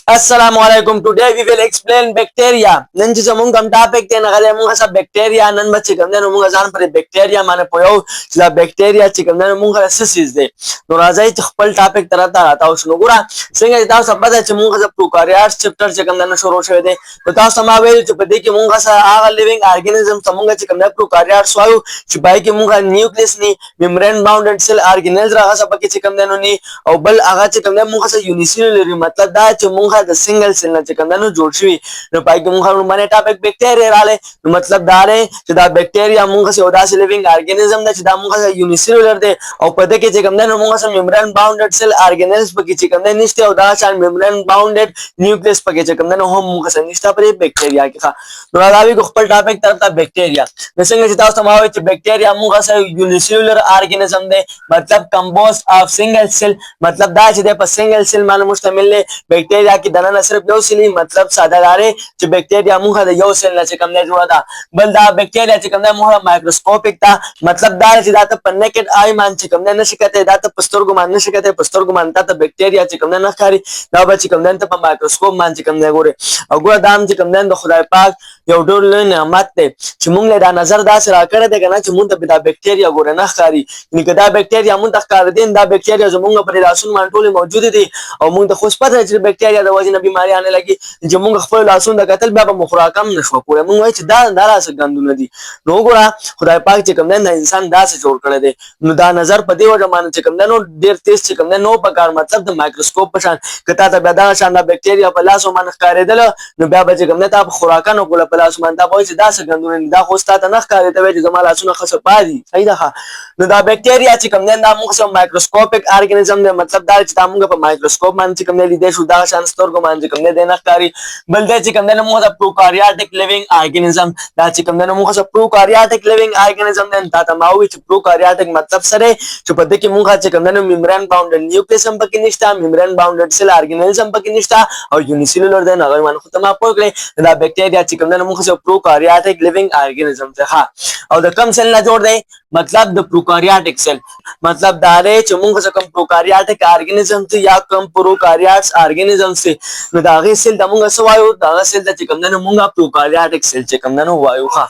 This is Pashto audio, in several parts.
Assalamualaikum. Today we will explain bacteria. Nan ci mun kam topic te na gale mun sa bacteria nan ba ci kam nan mun zan par bacteria mane poyo la bacteria ci kam nan mun ga sisis de. No razai ci khpal topic tarata rata usno gura singa ta sabada ci mun ga prokaryotes chapter ci kam nan shuru shwe de. To ta samawel ci pade ki mun ga sa aga living organism samunga ci kam nan prokaryotes wayu ci bai ki mun ga nucleus ni membrane bounded cell organelles ra sa pake ci kam nan ni au bal aga ci kam nan mun ga sa unicellular मतलब da ci mun ga single cell na ci kam nan जोड़ शवी no pai ki mun ga mane topic bacteria rale no मतलब da re ci da bacteria mun ga se oda se living organism da ci da mun ga unicellular de au pade ki ci kam nan mun ga sa membrane bounded cell organelles pake ci kam nan niste oda sa membrane bounded nucleus pake ci kam nan hom mun ga sa nista पर bacteria ki kha no da भी को पर topic तरता bacteria वैसे ci ta समावे ci bacteria mun ga sa unicellular organism de मतलब composed of single cell मतलब da ci de पर single cell मान मुश्तमिल है बैक्टीरिया की दना न सिर्फ यो सिली मतलब सादा दारे जो बैक्टीरिया मुंह का यो सेल न से कम ने जोड़ा था बल दा बैक्टीरिया से कम ने मुंह माइक्रोस्कोपिक था मतलब दार से दाता पन्ने के आई मान से कम ने न शिकते दाता पस्तोर को मान न शिकते पस्तोर को मानता तो बैक्टीरिया से कम ने न खारी दा बच कम ने तो माइक्रोस्कोप मान से कम ने गोरे अगुआ दाम से कम ने तो खुदा पाक यो डोर ले न माते चिमुंग ले दा नजर दा से राकर दे कना चिमुंग तो बिदा बैक्टीरिया गोरे न खारी निकदा बैक्टीरिया मुंह तक कार दिन दा बैक्टीरिया जो मुंह पर रासन मानटोले मौजूद थी और मुंह खुश पता है बैक्टीरिया द वजन बीमारी आने लगी जो मुंह खपल लासुन द कतल बाबा मुखराकम नशवा पूरे मुंह वच दारा से गंदु नदी नो गोरा खुदा पाक चे कम ने इंसान दा से जोड़ करे दे नु दा नजर पदे व जमान चे कम ने नो देर तेज चे कम ने नो प्रकार मतलब द माइक्रोस्कोप पशान कता त बेदा शान द बैक्टीरिया पलासो मन करे दल नु बाबा चे कम ने ता खुराका नो गोला पलासो मन ता वच दा से गंदु ने दा होस्ता त न करे त वे जमाला सुन खस पादी सही दा नु दा बैक्टीरिया चे कम ने दा मुंह से माइक्रोस्कोपिक ऑर्गेनिज्म ने मतलब दा चे ता मुंह पर माइक्रोस्कोप मान चे कम ने लिदे शुदा शान स्तर को मान चे कम ने देना कारी बलदे चे कम ने मुंह दा प्रोकार्योटिक लिविंग ऑर्गेनिज्म दा चे कम ने मुंह से प्रोकार्योटिक लिविंग ऑर्गेनिज्म ने ता तमाउ चे प्रोकार्योटिक मतलब सरे जो पदे की मुंह चे कम ने मेम्ब्रेन बाउंडेड न्यूक्लियस संपर्क निष्ठा मेम्ब्रेन बाउंडेड सेल ऑर्गेनेल संपर्क निष्ठा और यूनिसेलुलर देन अगर मान खत्म आप पकड़े दा बैक्टीरिया चे कम ने मुंह से प्रोकार्योटिक लिविंग ऑर्गेनिज्म से हां और द कम सेल ना जोड़ दे मतलब द प्रोकार्योटिक सेल मतलब दारे चमुंग से कम प्रोकार्योटिक ऑर्गेनिज्म से या कम प्रोकार्योट्स ऑर्गेनिज्म से न दागे सेल दमुंग सवायो दागा सेल द चिकम न मुंगा प्रोकार्योटिक सेल चिकम न वायु खा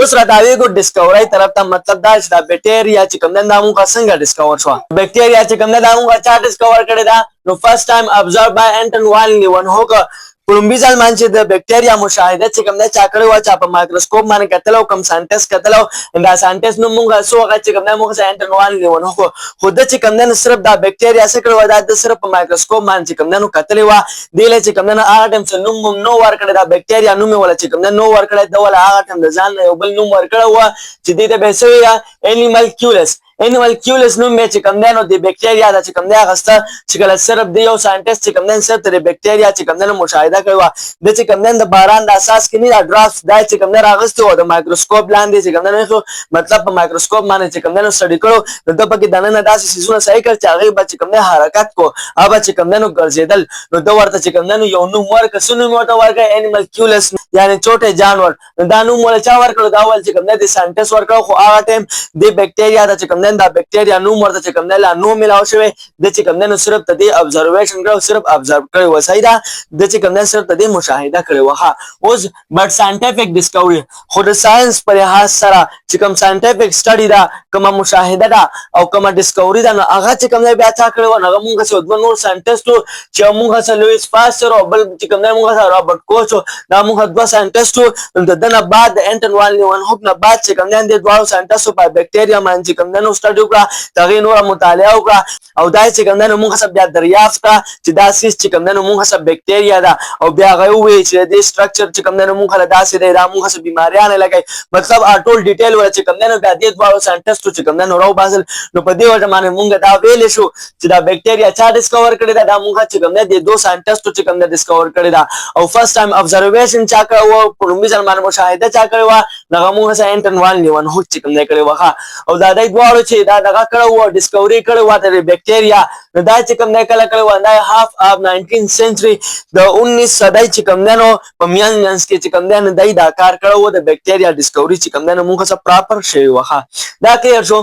उस रदावे को डिस्कवरी तरफ ता मतलब दा बैक्टीरिया चिकम न दामु का संग डिस्कवर छवा बैक्टीरिया चिकम न दामु का चा डिस्कवर करे दा नो first time observe by Anton वालनी वन होगा पुलुम्बिजल मानचे द बैक्टीरिया मुशाहिदा चिकम ने चाकड़े वा चाप माइक्रोस्कोप माने कतलो कम साइंटिस्ट कतलो इंदा साइंटिस्ट नु मुंगा सो का चिकम ने मुंगा एंटन वाल ने वन हो खुद चिकम ने सिर्फ दा बैक्टीरिया से करवा दा सिर्फ माइक्रोस्कोप मान चिकम ने कतले वा दिले चिकम ने आ टाइम से नो वर्क करे दा बैक्टीरिया नु में वाला चिकम ने नो वर्क करे दा वाला आ टाइम द जान बल नु वर्क करे हुआ जिदे ते बेसोया एनिमल क्यूलस एनिमल क्यूलस नु में चिकम ने नो द बैक्टीरिया दा चिकम ने गस्ता चिकल सिर्फ दियो साइंटिस्ट चिकम ने सिर्फ तेरे बैक्टीरिया चिकम ने मुशाहिदा करवा द चिकम ने द बारान द असास किनी दा ड्राफ्ट दा चिकम ने रागस्त हो द माइक्रोस्कोप लांदे चिकम ने तो मतलब माइक्रोस्कोप माने चिकम ने स्टडी करो द पकी दाना न दा सिसुना सही कर चागे ब चिकम ने हरकत को अब चिकम ने नो गर्जेदल नो द वर्त चिकम ने यो नु वर्क सुनु मोटा वर्क एनिमल क्यूलस यानी छोटे जानवर दानु मोल चा वर्क दावल चिकम ने द साइंटिस्ट वर्क को आ टाइम द बैक्टीरिया दा चिकम ने दा बैक्टीरिया नु मरता चिकम ने ला नु मिलाओ शवे द चिकम ने सिर्फ तदी ऑब्जर्वेशन करो सिर्फ ऑब्जर्व करे वो सही दा द चिकम ने सिर्फ तदी मुशाहिदा करे वो हां उस बट साइंटिफिक डिस्कवरी खुद साइंस पर हाथ सरा चिकम साइंटिफिक स्टडी दा कमा मुशाहिदा दा और कमा डिस्कवरी दा आगा चिकम ने ब्याचा करे वो नगा मुंगा से उद्वन और साइंटिस्ट तो चमुंगा से लुइस पास्टर और बल चिकम ने मुंगा से रॉबर्ट कोच दा मुंगा दवा साइंटिस्ट तो दना बाद एंटन वाल ने वन होप ना बाद चिकम ने दे दवा साइंटिस्ट पर बैक्टीरिया मान चिकम ने स्टडी का तगी नोरा मुतालिया का और दाई चिकम ने मुंगा सब ब्या दरियाफ्त का चिदा सिस चिकम ने मुंगा सब बैक्टीरिया दा और ब्या गयो वे दे स्ट्रक्चर चिकम ने मुंगा दा से दे दा मुंगा सब बीमारी आने लगे मतलब आटोल डिटेल वाला चिकम ने ब्या दे दवा साइंटिस्ट तो चिकम ने रो बासल नो पदे वाला माने मुंगा दा वेले शो चिदा बैक्टीरिया चा डिस्कवर करे दा मुंगा चिकम ने दे दो साइंटिस्ट तो चिकम ने डिस्कवर करे दा और फर्स्ट टाइम ऑब्जर्वेशन चा का वो पुलुम्बिजल माने मुशाहिदा चा करे वा नगा मुंगा से एंटन वाल ने वन हो चिकम ने करे वा और दादा द्वारो छे दादा का वो डिस्कवरी करे हुआ तेरे बैक्टीरिया दाई चिकम ने कला करे हुआ दाई हाफ ऑफ 19th सेंचुरी द 19 सदी चिकम ने नो पमियंस के चिकम ने दाई दाकार करे हुआ द बैक्टीरिया डिस्कवरी चिकम ने मुंह का सब प्रॉपर शे हुआ दा क्लियर सो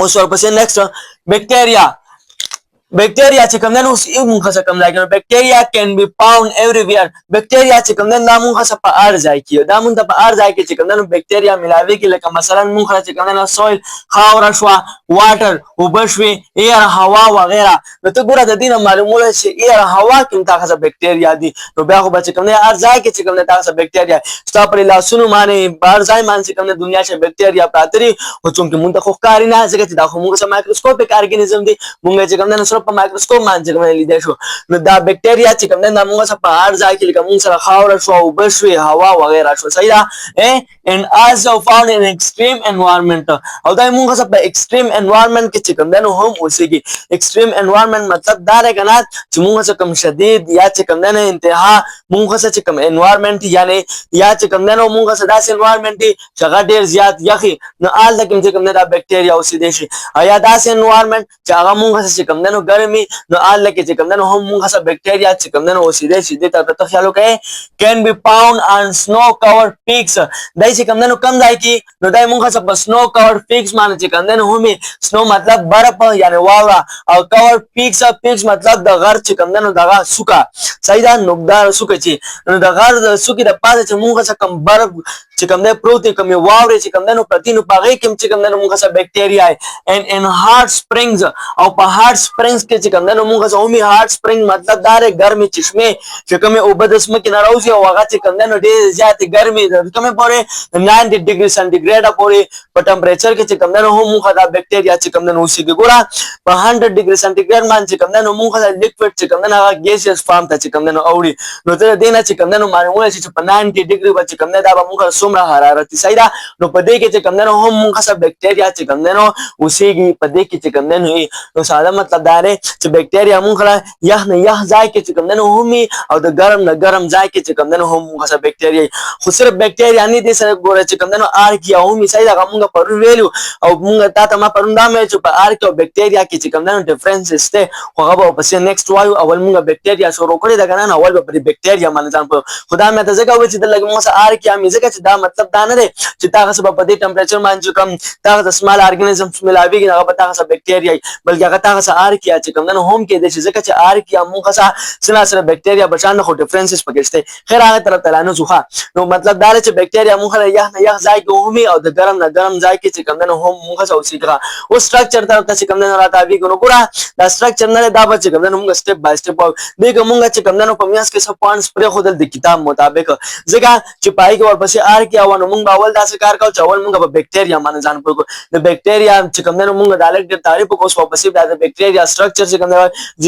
उस और पसे next bacteria bacteria چې کوم نه اوس یو مونږ څه کوم لګنه bacteria can be found everywhere bacteria چې کوم نه مونږ څه په هر ځای کې دا مونږ په هر ځای کې چې کوم نه bacteria ملاوي کې لکه مثلا مونږ چې کوم نه soil خاور شو واټر وبشوي ایر هوا وغیرہ نو ته ګوره د دې معلومه چې ایر هوا کې تاسو bacteria دي نو بیا خو به چې کوم نه هر ځای کې چې کوم نه تاسو bacteria ستا پر لاسونو باندې بهر ځای باندې چې کوم نه دنیا چې bacteria پاتري او څنګه مونږ ته خو کاری نه ځکه چې دا خو مونږ سره مایکروسکوپیک ارګانیزم دي مونږ چې کوم نه سره په مایکروسکوپ باندې کوم لیدای شو نو دا بکټریا چې کوم نه موږ سره په هر ځای کې لکه موږ سره خاور شو او بشوي هوا وغیرہ شو صحیح ده and also found in extreme environment او دا موږ سره په extreme environment کې چې کوم نه هم اوسېږي extreme environment مطلب دا دی کنه چې موږ سره کوم شدید یا چې کوم نه انتها موږ سره چې کوم environment یعنی یا چې کوم نه موږ سره داسې environment دی چې هغه ډیر زیات یخي نو آل د کوم چې کوم نه دا بکټریا اوسېدي شي یا داسې environment چې هغه موږ سره چې کوم نه ګرمي نو آل کې چې کوم نه هم موږ سره بکټریا چې کوم نه اوسېدي شي د ته خیال وکړئ can be found on snow covered peaks دای چې کوم نه کم ځای کې نو دای موږ سره په snow covered peaks باندې چې کوم نه هم snow مطلب برف یعنی واوره او covered peaks مطلب د غر چې کوم نه دغه سوکا صحیح ده نوکدار سوکا چې نو د غر د سوکي د پاسه چې موږ سره کوم برف چې کوم نه پروت کوم واوره چې کوم نه پرتی نو پاغه کوم چې کوم نه موږ سره بکټریا and in hot springs او په hot springs کې چې کوم نه موږ سره همي hot spring مطلب دار ګرمي چشمه چې کوم او بدسمه کې ناروزي او هغه چې کوم نه ډېر زیات ګرمي د کومه پورې 90 ډیګري سنټیګریډ پورې په ټمپریچر کې چې کوم نه هم موږ دا بکټریا چې کوم نه اوسېږي ګوره په 100 ډیګري سنټیګریډ باندې چې کوم نه موږ دا لیکوډ چې کوم نه هغه ګیسیس فارم ته چې کوم نه اوړي نو ته دې نه چې کوم نه معلومه چې په 90 ډیګري باندې کوم نه دا به موږ څومره حرارت صحیح ده نو په دې کې چې کوم نه هم موږ سره بکټریا چې کوم نه اوسېږي په دې کې چې کوم نه نو ساده مطلب دا دی چې بکټریا موږ یخ نه یخ ځای کې چې کوم نه همي او د ګرم نه ګرم ځای کې چې کوم نه هم موږ سره بکټریا خو صرف بکټریا نه دي سره ګوره چې کوم نه آرکیا همي صحیح ده موږ پرون ویلو او موږ تا ته ما پرون دا مې چې په آرکیا او بکټریا کې چې کوم نه ډیفرنس شته خو هغه په پسې نیکسټ وایو اول موږ بکټریا شروع کړی دا کنه اول به بکټریا باندې ځان په خدا مې ته ځکه و چې د لګ موږ سره آرکیا مې ځکه چې دا مطلب دا نه دی چې تاسو په دې ټمپریچر باندې کوم تاسو سمال ارګانیزمز ملاويږي هغه په تاسو بکټریا بلکې هغه تاسو آرکیا چې کوم نه هم کې د ځکه چې آرکیا موږ سره سره بکټریا بچان خو ډیفرنسز پکې شته خیر هغه طرف ته لانه ځوخه نو مطلب دا چې بکټریا موږ له یخ نه یخ ځای کې همي او د ګرم نه ګرم ځای کې چې کوم نه هم موږ سره اوسېږي او سټرکچر طرف ته چې کوم نه راځي ګنو ګورا دا سټرکچر نه دا به چې کوم نه موږ سټپ بای سټپ دغه موږ چې کوم نه په میاس کې سب پوینټس پر خودل د کتاب مطابق ځکه چې پای کې ورپسې آرکیا ونه موږ اول داسې کار کوو چې اول موږ په بکټریا باندې ځان پوهو د بکټریا چې کوم نه موږ د الګ تعریف کوو او پسې د بکټریا سټرکچر چې کوم نه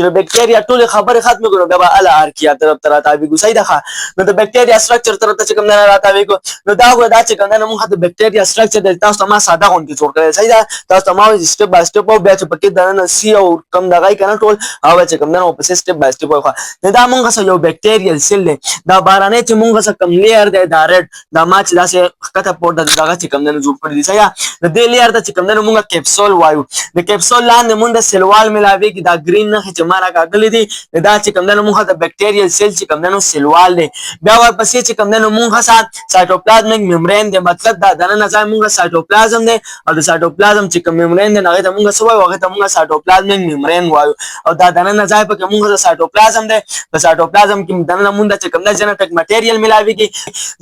د بکټریا ټول خبره ختم کړو بیا ال آرکیا طرف ته راځي ګوسای ده نو د بکټریا سټرکچر طرف ته چې کوم نه راځي نو دا غو دا چې کوم نه موږ د بکټریا سټرکچر د تاسو ما ساده غونډه جوړ کړی صحیح ده تاسو ما سټپ بای سټپ او بیا چې پکې دنه سی او کم دغه کنه ټول او چې کوم نه په سټپ بای سټپ وایو نو دا موږ سره یو بکټریال سیل دی دا بارانه چې موږ سره کم لیر دی دا ریډ دا ما چې داسې خطه پورته دغه چې کوم نه جوړ کړی دی صحیح د دې لیر ته چې کوم نه موږ کیپسول وایو د کیپسول لاندې موږ د سیلوال ملاوي کې دا گرین نه چې مارا کاغلی دی دا چې کوم نه موږ د بکټریال سیل چې کوم نه سیلوال دی بیا ورپسې چې کوم نه موږ سره سایټوپلازمیک ممبرین دی مطلب دا دنه ځای موږ سایټوپلازم دی او د سایټوپلازم چې کوم ممبرین دی هغه ته موږ سوای هغه ته موږ سایټوپلازمیک ممبرین وایو او دا دنه ځای په موږ د سایټوپلازم دی په سایټوپلازم کې دنه موږ چې کوم نه جنټیک مټیریل ملاويږي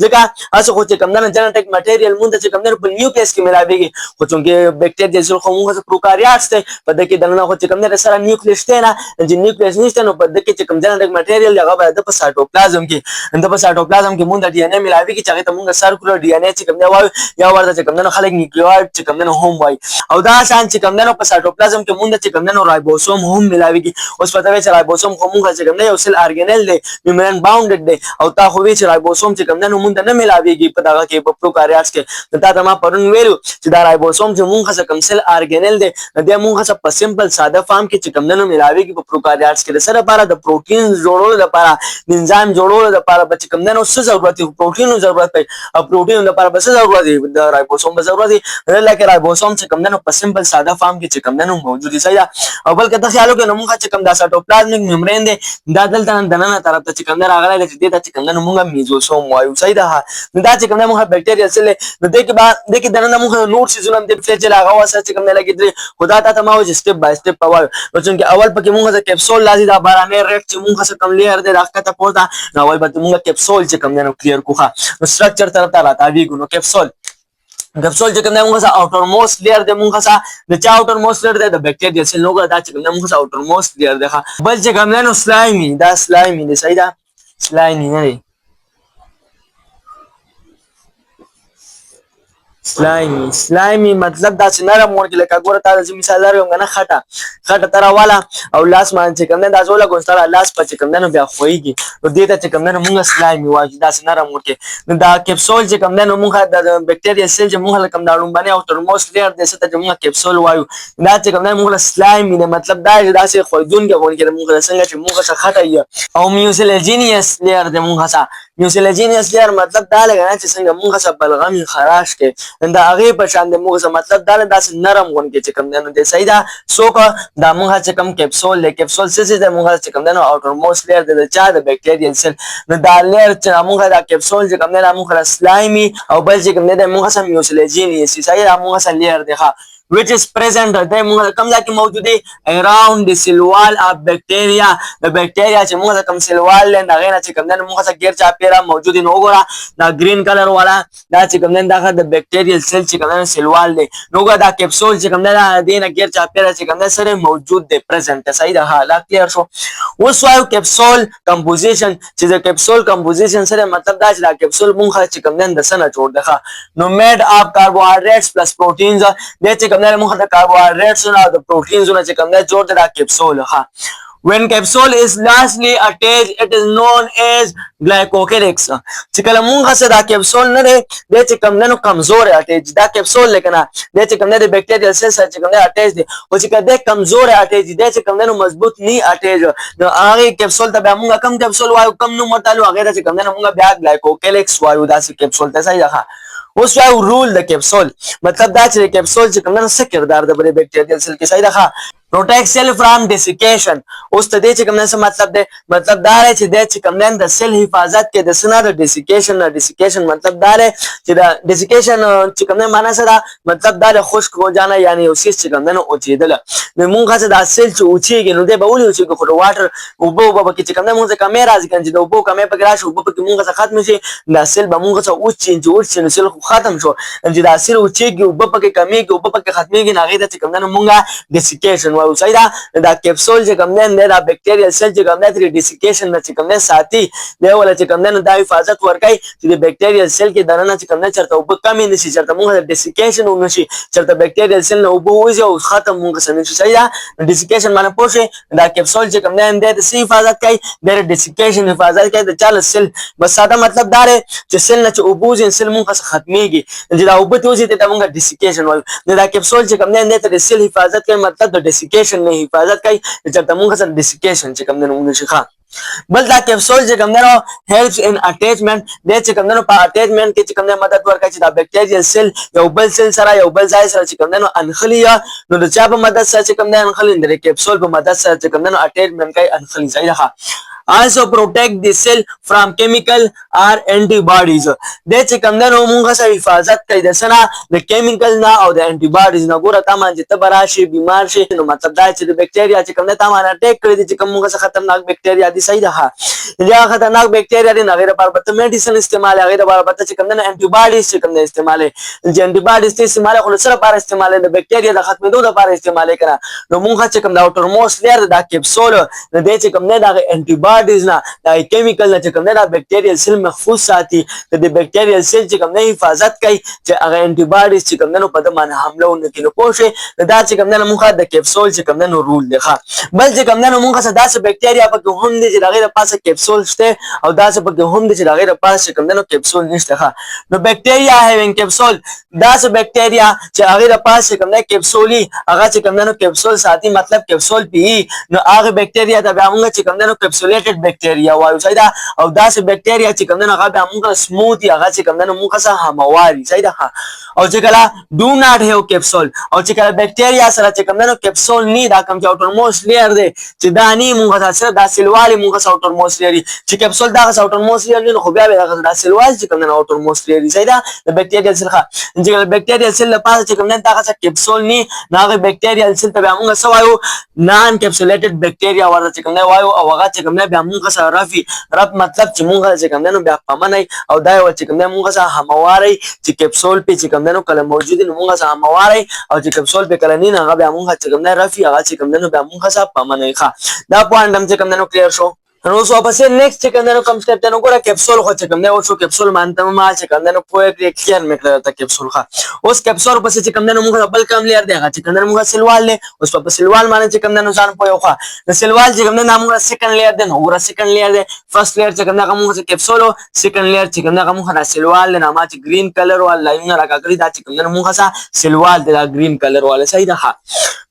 ځکه اسه خو چې کوم نه جنټیک مټیریل موږ چې کوم نه په نیوکلیس کې ملاويږي خو څنګه بکټریا چې خو موږ پروکاریاتس ته په دې کې دنه خو چې کوم نه سره نیوکلیس ته نه چې نیوکلیس نشته نو په دې کې چې کوم جنټیک مټیریل هغه د په سایټوپلازم کې د په سایټوپلازم کې موږ د ډي ان اے ملاويږي چې هغه ته موږ سرکولر ډي ان اے چې کوم نه وایو یا ورته چې کوم نه خلک نیوکلیوټایډ چې کوم نه هم وایي او دا شان چې کوم نه په سایټوپلازم کې موږ چې کوم نه رایبوسوم هم ملاويږي اوس پته وی چې رایبوسوم خو موږ چې کوم نه یو سیل ارګانل دی ممبرین باونډډ دی او تا خو وی چې رایبوسوم چې کوم نه موږ نه ملاويږي په دغه کې په پروکاریاتس کې دا ما پرون ویلو چې دا رایبوسوم چې موږ څه کوم سیل ارګانل دی د موږ څه په سمپل ساده فارم کې چې کوم نه ملاويږي په پروکاریاتس کې سره لپاره د پروتین جوړولو لپاره د انزایم جوړولو لپاره چې کوم نه څه ضرورت دی پروتین ضرورت دی او پروتین لپاره څه ضرورت دی د رایبوسوم ضرورت دی لکه رایبوسوم چې کوم نه په سمپل ساده فارم کې چې کوم نه موجود دی صحیح او بلکې ته خیال وکړه موږ چې کوم دا سایټوپلازمیک ممبرین دی دا دلته دننه طرف ته چې کوم نه راغلی چې دې ته چې کوم نه موږ میزوسوم وایو صحیح ده دا چې کوم نه موږ بکټریا سره نو دې کې بعد دې کې دننه موږ نور شي زونه دې فلچ لاغه واسه چې کوم نه لګیدل خدا ته ما و سټپ بای سټپ وایو نو چونکه اول پکې مونږ ته کیپسول لازم دا بارانه ریټ چې مونږ څه کم لیر دی راکته پورته نو اول به مونږ کیپسول چې کم نه کلیر کوخه نو سټرکچر طرف ته راځي نو کیپسول کیپسول چې کوم دی موږ سره اوټر موست لیر دی موږ سره د چا اوټر موست لیر دی د بیکټیریا سیل نو دا چې کوم دی موږ سره اوټر موست لیر دی بل چې کوم دی نو سلایمي دا سلایمي دی صحیح ده سلایمي نه دی سلایمي مطلب دا چې نرم ورګي لکه ګوره تاسو مثال درکوم کنه خټه تر والا او لاس مان چې کوم دا زوله ګوستره لاس په چې کوم نو بیا خوېږي نو دې ته چې کوم نو موږ سلایمي وایو دا چې نرم ورګي نو دا کیپسول چې کوم نو موږ د بیکټیریا سیل چې موږ کوم دا لومبنه او ترموس لیر د ست چې موږ کیپسول وایو دا چې کوم موږ سلایمي نه مطلب دا چې خوېدون کې ونګي موږ څنګه چې موږ څه خټه او میوسلجینیس لیر د موږ څه میوسلجینیس لیر مطلب دا لګنه چې څنګه موږ څه بلغمي خراش کې دا هغه په شان د موږ مطلب دا داسې نرم غونډه چې کوم نه دی صحیح ده سو کا دا موږ چې کوم کیپسول له کیپسول څه د موږ چې کوم نه اوټر موست لیر د چا د بیکټیریل سیل نو دا لیر چې موږ دا کیپسول چې کوم نه موږ سلایمي او بل چې کوم نه موږ سم میوسلجینیس صحیح ده موږ سم لیر دی which is present د موږ کوم ځای کې موجود دی around the cell wall of bacteria د بیکټیریا چې موږ کوم سیل وال له غیر چې کوم نه موږ سره غیر چا پیرا موجود دی نو وګوره دا گرین کلر والا دا چې کوم نه دا د بیکټیریل سیل چې کوم نه سیل وال دی نو دا کیپسول چې کوم نه دی نه غیر چا پیرا چې کوم نه سره موجود دی present صحیح ده حالا کلیر شو اوس وایو کیپسول کمپوزیشن چې د کیپسول کمپوزیشن سره مطلب دا چې دا کیپسول موږ چې کوم نه د سنه جوړ ده نو made of carbohydrates plus proteins د چې نه موږ د کاربوهایډریټس او د پروتینز نه چې کوم نه جوړ د کیپسول when capsule is lastly attached it is known as glycocalyx چې کله موږ سره دا کیپسول نه دی د چې کوم نه کمزور اٹیچ دا کیپسول لکنه د چې کوم نه د بیکټیریل سیل سره چې کوم نه اٹیچ دی او چې کله د کمزور اٹیچ دی چې کوم نه مضبوط نه اٹیچ نو هغه کیپسول ته موږ کم کیپسول وایو کم نو متالو هغه چې کوم نه موږ بیا glycocalyx وایو دا کیپسول ته صحیح ده اوس وایو رول د کیپسول مطلب دا چې کیپسول چې کوم نه څه کردار د بیکټیریل سیل کې صحیح ده protect cell from desiccation اوس ته دې چې کوم څه مطلب دی مطلب دا دی چې د چې کوم نه د سیل حفاظت کې د سنا د ډیسیکیشن مطلب دا دی چې د ډیسیکیشن چې کوم نه معنا سره مطلب دا د خشک هو جانا یعنی اوسیس چې کوم نه اوچېدل نو مونږه دا سیل چې اوچېږي نو د به ولې چې خو واټر او په کې چې کوم نه مونږه کیمرا ځکه چې د اوبو کمې په ګراش او په کې مونږه ختم شي دا سیل به مونږه اوچې نو سیل ختم شو چې دا سیل اوچېږي او په کې کمیږي او په کې ختميږي نه غیدا چې کوم نه مونږه ډیسیکیشن وایو صحیح ده دا کیپسول چې کوم نه دا بیکټیریل سیل چې کوم نه د ډیسیکیشن نه چې کوم نه ساتي دی ول چې کوم نه د حفاظت ورکړي چې د بیکټیریل سیل کې دنه چې کوم نه چرته او کمی نشي چرته موږ د ډیسیکیشن ونشي چرته بیکټیریل سیل نه او بوځي او ختم موږ سم نشي صحیح ده ډیسیکیشن معنی پوښي دا کیپسول چې کوم نه د سی حفاظت کوي د ډیسیکیشن حفاظت کوي د چال سیل بس ساده مطلب دا دی چې سیل نه چې او بوځي سیل موږ ختميږي چې دا او بته وځي ته موږ ډیسیکیشن وایو دا کیپسول چې کوم نه د سیل حفاظت کوي مطلب د ډیسیکیشن نه حفاظت کوي چې موږ سره ډیسیکیشن چې کوم نه موږ شي بل دا کیپسول چې کوم نه هیلپس ان اٹیچمنٹ د چې کوم نه په اٹیچمنٹ کې چې کوم نه مدد ورکوي چې دا بیکټیریل سیل یو بل سیل سره یو بل ځای سره چې کوم نه انخلي نو د چا په مدد سره چې کوم نه انخلي د کیپسول په مدد سره چې کوم نه اٹیچمنٹ کوي انخلي صحیح ده also protect the cell from chemical or antibodies د چې کوم نه موږ سره حفاظت کوي د سنا د کیمیکل نه او د انټي باډیز نه ګوره تا باندې ته براشي بیمار شي نو مطلب دا چې د بیکټیریا چې کوم نه تا باندې اٹیک کړی دي چې کوم موږ سره خطرناک بیکټیریا دي صحیح ده یا خطرناک بیکټیریا دي نه غیر پر بته میډیسن استعمال غیر پر بته چې کوم نه انټي باډیز چې کوم نه استعمال چې انټي باډیز ته استعمال خو سره پر استعمال د بیکټیریا د ختمېدو لپاره استعمال کړه نو موږ چې کوم دا ټرموس لري دا کیپسول د دې چې کوم نه د انټي باډیز نه دا کیمیکل نه چې کوم نه د بیکټیریل سیل محفوظ ساتي د بیکټیریل سیل چې کوم نه حفاظت کوي چې هغه انټي باډیز چې کوم نه په د باندې حمله ونکړي نو پوه دا چې کوم نه موږ د کیپسول چې کوم نه رول دی بل چې کوم نه موږ سره داسې بیکټیریا په کې هم دي چې هغه د پاسه کیپسول شته او داسې په کې هم دي چې هغه د پاسه کوم نه کیپسول نشته نو بیکټیریا هیوینګ کیپسول داسې بیکټیریا چې هغه د پاسه کوم نه کیپسولي هغه چې کوم نه کیپسول ساتي مطلب کیپسول پی نو هغه بیکټیریا د موږ چې کوم نه کیپسولیټډ کیپسولیټډ بیکټیریا وایو صحیح ده او داسې بیکټیریا چې کوم دی هغه بیا موږ سموث هغه چې کوم دی موږ سره همواري صحیح ده او چې کله ډو ناټ هیو کیپسول او چې کله بیکټیریا سره چې کوم دی کیپسول نه دا کوم چې اوټرموست لیر دی چې دا نه موږ سره دا سیلوالي موږ سره اوټرموست لري چې کیپسول دا اوټرموست لري نو خو بیا دا سیلوال چې کوم دی اوټرموست لري صحیح ده د بیکټیریا سره چې کله بیکټیریا سیل لپاره چې کوم دی دا کیپسول نه هغه بیکټیریا سیل ته بیا موږ څه وایو نان کیپسولیټډ بیکټیریا ورته چې کوم دی وایو او هغه چې کوم دی بیا موږ سره رف مطلب چې موږ چې کوم دی نو بیا پمنای او دا یو چې کوم دی موږ سره همواري چې کیپسول په چې کوم دی نو کله موجود نو موږ سره همواري او چې کیپسول په کله نه هغه بیا موږ چې کوم دی رفي هغه چې کوم دی نو بیا موږ سره پمنای ښه دا پوینټ هم چې کوم دی نو کلیر شو نو اوس واپس نیکسٹ چې کوم دی نو کوم سټپ ته نو ګوره کیپسول خو چې کوم دی او شو کیپسول مانته ما چې کوم دی نو پوهه کلیر میکړه ته کیپسول ښه اوس کیپسول پس چې کوم دی نو موږ بل کم لیر دی هغه چې کوم دی موږ سیلوال له اوس په سیلوال باندې چې کوم دی نو ځان پوهه ښه د سیلوال چې کوم دی موږ سیکنډ لیر دی نو ګوره سیکنډ لیر دی فرست لیر چې کوم دی موږ کیپسول سیکنډ لیر چې کوم دی موږ سیلوال نه ما چې گرین کلر وال لاین راکړی دا چې کوم دی موږ سیلوال دی دا گرین کلر وال صحیح ده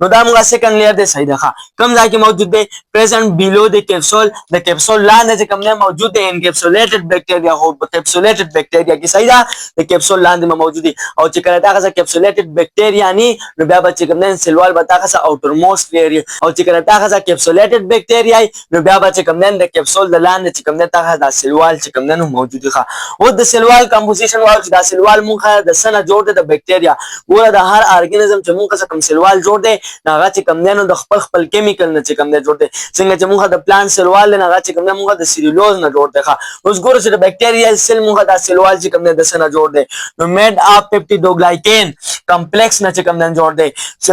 نو دا موږ سیکنډ لیر دی صحیح ده کوم ځای کې موجود دی پریزنٹ بیلو د کیپسول د کیپسول لاندې چې کوم دی موجود دی انکیپسولیټډ بیکټیریا هو کیپسولیټډ بیکټیریا کې صحیح ده د کیپسول لاندې موجود دي او چې کله دا غزه کیپسولیټډ بیکټیریا ني نو بیا به چې کوم دی سیلوال به دا غزه اوټرموست لیر او چې کله دا غزه کیپسولیټډ بیکټیریا نو بیا به چې کوم دی د کیپسول د لاندې چې کوم دی دا غزه سیلوال چې کوم دی نو موجود دي او د سیلوال کمپوزیشن واو چې دا سیلوال مونږه د سنه جوړ دی د بیکټیریا ګوره د هر ارګانیزم چې مونږه کوم سیلوال جوړ دی هغه چې کوم دی نو د خپل کیمیکل نه چې کوم دی جوړ دی څنګه چې مونږه د پلانټ سیلوال نه هغه چې کوم دی مونږه د سیلولوز نه جوړ دی اوس ګوره چې د بیکټیریال سیل مونږه د سیلوال چې کوم دی د سنه جوړ دی نو میډ اپ پیپټیډوګلایکین کمپلیکس نه چې کوم دی جوړ دی چې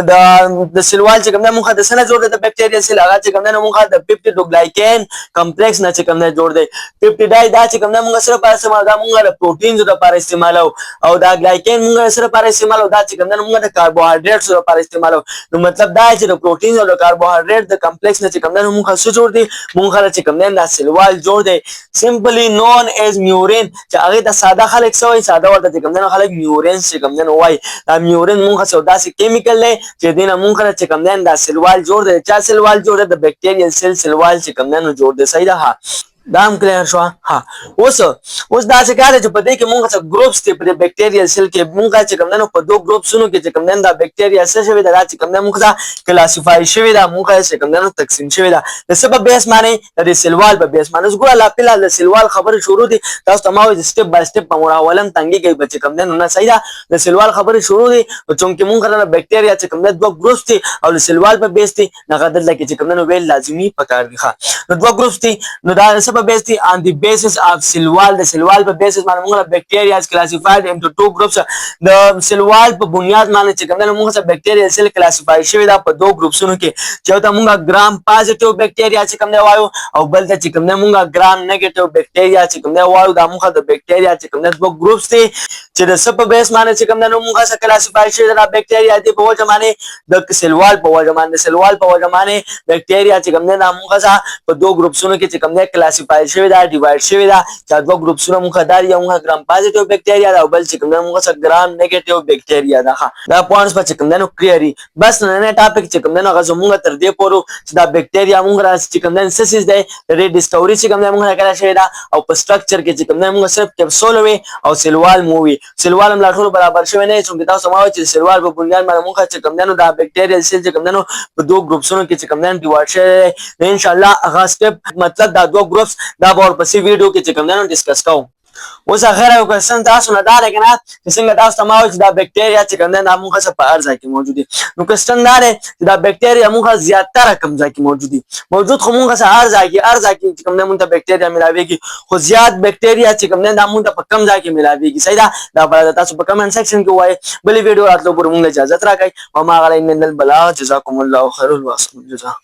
د سیلوال چې کوم دی مونږه د سنه جوړ دی د بیکټیریال سیل هغه چې کوم دی مونږه د پیپټیډوګلایکین کمپلیکس نه چې کوم دی جوړ دی پیپټیډای دا چې کوم دی مونږه سره په استعمال دا مونږه د پروتینز لپاره استعمالو او دا گلایکین مونږه سره لپاره استعمالو دا چې کوم دی مونږه د کاربوهایډریټس لپاره استعمالو نو مطلب دا چې د پروتین او د کاربوهایډریټ د کمپلیکس نه چې کوم دی مونږه څه جوړ دی مونږه چې کوم دی د سیلوال جوړ دی سمپلی نون ایز میورین چې هغه د ساده خلک سوې ساده ورته چې کوم دی خلک میورین چې کوم دی وای دا میورین مونږه څه داسې کیمیکل دی چې دینه مونږه چې کوم دی د سیلوال جوړ دی چا سیلوال جوړ دی د بیکټیریال سیل سیلوال چې کوم دی جوړ دی صحیح ده دا هم کلیر شو ها اوس دا څه کار چې په دې کې مونږ څه گروپس دي په بیکټیریال سیل کې مونږه چې کوم دی په دوه گروپسونو کې چې کوم دی دا بیکټیریا څه شوی دا چې کوم دی مونږه کلاسیفای شوی دا مونږه چې کوم دی تقسیم شوی دا د سبب بیس باندې د سیلوال په بیس باندې ګوره لا پیلا د سیلوال خبره شروع دي تاسو ته ما وایي سټپ بای سټپ په مراولم تنګي کوي بچ کوم دی نه صحیح ده د سیلوال خبره شروع دي چونکه مونږه د بیکټیریا چې کوم دی دوه گروپس دي او د سیلوال په بیس دي نه غدل کې چې کوم دی ویل لازمي پکار دي ښه نو دوه گروپس دي نو دا سبب بیس دي on the basis of سیلوال د سیلوال په بیسس باندې موږ بیکټیریا کلاسیفاید انټو ټو گروپس د سیلوال په بنیاد باندې چې کوم دی موږ سره بیکټیریا سیل کلاسیفای شوی دا په دوه گروپسونو کې چې ته موږ ګرام پازیټیو بیکټیریا چې کوم دی وایو او بل ته چې کوم دی موږ ګرام نیگیټیو بیکټیریا چې کوم دی وایو دا موږ د بیکټیریا چې کوم دی دوه گروپس دي چې د سب بیس باندې چې کوم دی موږ سره کلاسیفای شوی دا بیکټیریا دی په وجه باندې د سیلوال په وجه باندې سیلوال په وجه باندې بیکټیریا چې کوم دی موږ سره په دوه گروپسونو کې چې کوم دی کلاسیفای شوی دا ډیوایډ شوی دا چې دوه گروپسونه مونږه دار یو مونږه ګرام پازیټیو بیکټیریا دا او بل چې کوم دی مونږه سره ګرام نیگیټیو بیکټیریا دا دا پوینټس په چې کوم دی نو کلیری بس نه ټاپک چې کوم دی نو غوښمه مونږه تر دې پورو چې دا بیکټیریا مونږه راځي چې کوم دی سیسز دی د ډیسکوري چې کوم دی مونږه کړی شوی دا او په سټرکچر کې چې کوم دی مونږه صرف کیپسول وي او سیلوال مووي سیلوال هم لا ټول برابر شوی نه چې تاسو ما چې سیلوال په بنیاد باندې مونږه چې کوم دی نو دا بیکټیریا سیل چې کوم دی نو په دوه گروپسونو کې چې کوم دی ډیوایډ شوی ان شاء الله هغه سټپ مطلب دا دوه گروپس دا به ورپسې ویډیو کې چې کوم دی نو ډیسکس کوو اوس اخر یو کوېسچن تاسو نه دا دی که نه چې څنګه تاسو ته ما وایي چې دا بیکټیریا چې کوم دی دا مونږ څه په هر ځای کې موجود دي نو کوېسچن دا دی چې دا بیکټیریا مونږ زیاتره کوم ځای کې موجود دي موجود خو مونږ څه هر ځای کې چې کوم دی مونږ ته بیکټیریا ملاویږي خو زیات بیکټیریا چې کوم دی دا مونږ ته په کم ځای کې ملاویږي صحیح ده دا به تاسو په کمنټ سیکشن کې ووایئ بلې ویډیو راتلو پورې مونږ اجازت راکړئ وما علینا الا البلاغ جزاکم الله خیر الجزا